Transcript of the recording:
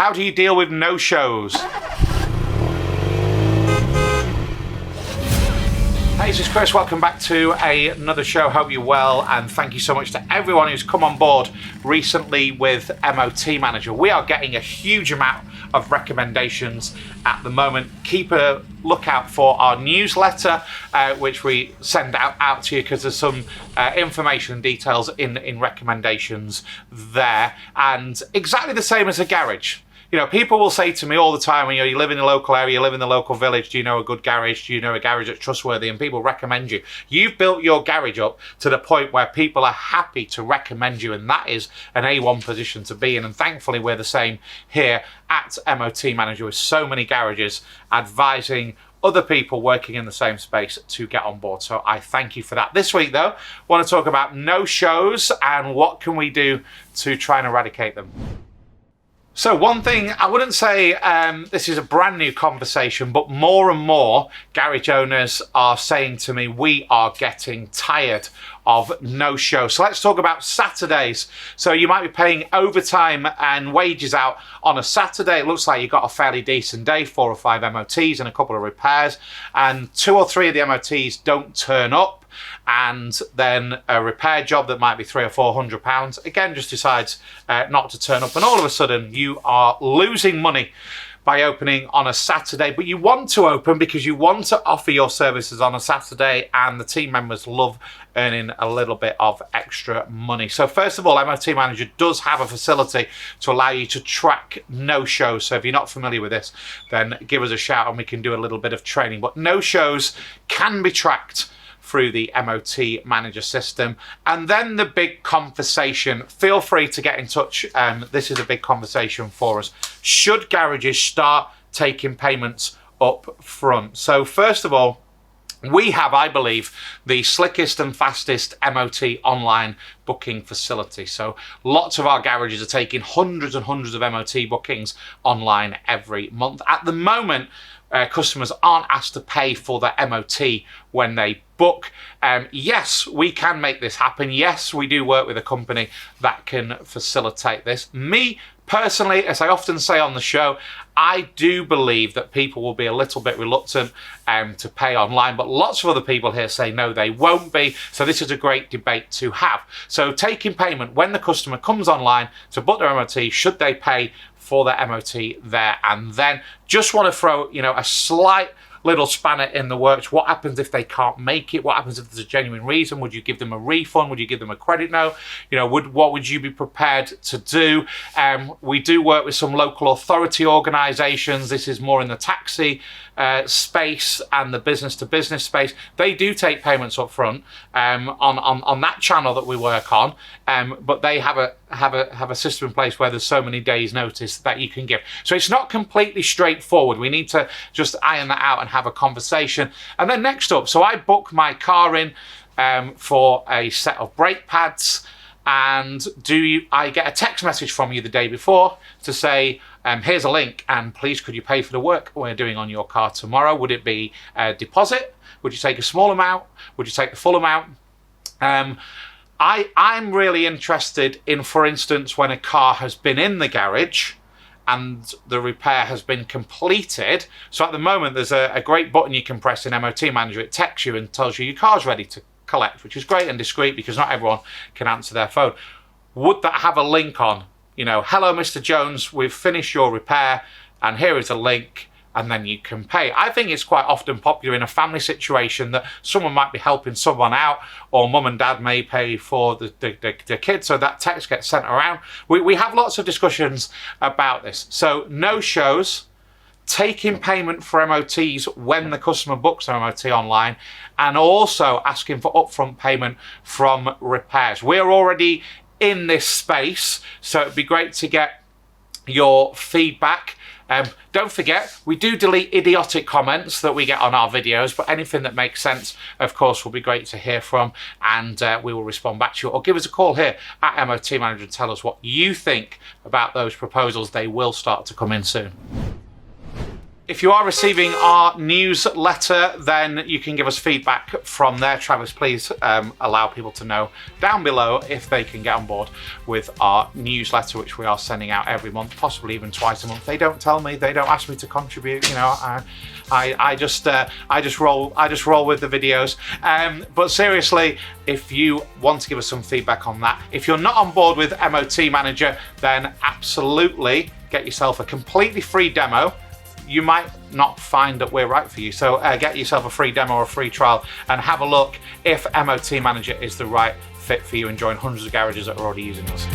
How do you deal with no-shows? Hey, this is Chris. Welcome back to another show. Hope you're well, and thank you so much to everyone who's come on board recently with MOT Manager. We are getting a huge amount of recommendations at the moment. Keep a lookout for our newsletter, which we send out to you, because there's some information and details in recommendations there. And exactly the same as a garage. You know, people will say to me all the time, when you live in the local area, you live in the local village, do you know a good garage? Do you know a garage that's trustworthy? And people recommend you. You've built your garage up to the point where people are happy to recommend you, and that is an A1 position to be in. And thankfully, we're the same here at MOT Manager, with so many garages advising other people working in the same space to get on board. So I thank you for that. This week, though, I want to talk about no-shows and what can we do to try and eradicate them. So one thing, I wouldn't say this is a brand new conversation, but more and more garage owners are saying to me, we are getting tired of no-show. So let's talk about Saturdays. So you might be paying overtime and wages out on a Saturday. It looks like you've got a fairly decent day, 4 or 5 MOTs and a couple of repairs, and 2 or 3 of the MOTs don't turn up. And then a repair job that might be £300 or £400 again just decides not to turn up, and all of a sudden you are losing money by opening on a Saturday. But you want to open because you want to offer your services on a Saturday, and the team members love earning a little bit of extra money. So first of all, MOT Manager does have a facility to allow you to track no-shows. So if you're not familiar with this, then give us a shout and we can do a little bit of training. But no-shows can be tracked through the MOT Manager system. And then the big conversation, feel free to get in touch. This is a big conversation for us. Should garages start taking payments up front? So first of all, we have, I believe, the slickest and fastest MOT online booking facility. So lots of our garages are taking hundreds and hundreds of MOT bookings online every month. At the moment, customers aren't asked to pay for their MOT when they book. Yes, we can make this happen. Yes, we do work with a company that can facilitate this. Me personally, as I often say on the show, I do believe that people will be a little bit reluctant to pay online, but lots of other people here say no, they won't be. So this is a great debate to have. So taking payment when the customer comes online to book their MOT, should they pay for their MOT there and then? Just want to throw, a slight little spanner in the works. What happens if they can't make it? What happens if there's a genuine reason? Would you give them a refund? Would you give them a credit note? What would you be prepared to do? We do work with some local authority organisations. This is more in the taxi space and the business-to-business space. They do take payments up front on that channel that we work on, but they have a system in place where there's so many days notice that you can give. So it's not completely straightforward. We need to just iron that out and have a conversation. And then next up, so I book my car in for a set of brake pads, and I get a text message from you the day before to say, here's a link, and please could you pay for the work we're doing on your car tomorrow? Would it be a deposit? Would you take a small amount? Would you take the full amount? I'm really interested in, for instance, when a car has been in the garage and the repair has been completed. So at the moment, there's a great button you can press in MOT Manager. It texts you and tells you your car's ready to collect, which is great and discreet because not everyone can answer their phone. Would that have a link on? Hello, Mr. Jones, we've finished your repair and here is a link, and then you can pay. I think it's quite often popular in a family situation that someone might be helping someone out, or mum and dad may pay for the kids, so that text gets sent around. We have lots of discussions about this. So no-shows, taking payment for MOTs when the customer books their MOT online, and also asking for upfront payment from repairs. We're already in this space, so it'd be great to get your feedback. Don't forget, we do delete idiotic comments that we get on our videos, but anything that makes sense, of course, will be great to hear from, and we will respond back to you. Or give us a call here at MOT Manager and tell us what you think about those proposals. They will start to come in soon. If you are receiving our newsletter, then you can give us feedback from there. Travis, please allow people to know down below if they can get on board with our newsletter, which we are sending out every month, possibly even twice a month. They don't tell me, they don't ask me to contribute. You know, I just roll with the videos. But seriously, if you want to give us some feedback on that, if you're not on board with MOT Manager, then absolutely get yourself a completely free demo. You might not find that we're right for you, so get yourself a free demo or a free trial and have a look if MOT Manager is the right fit for you, and join hundreds of garages that are already using us.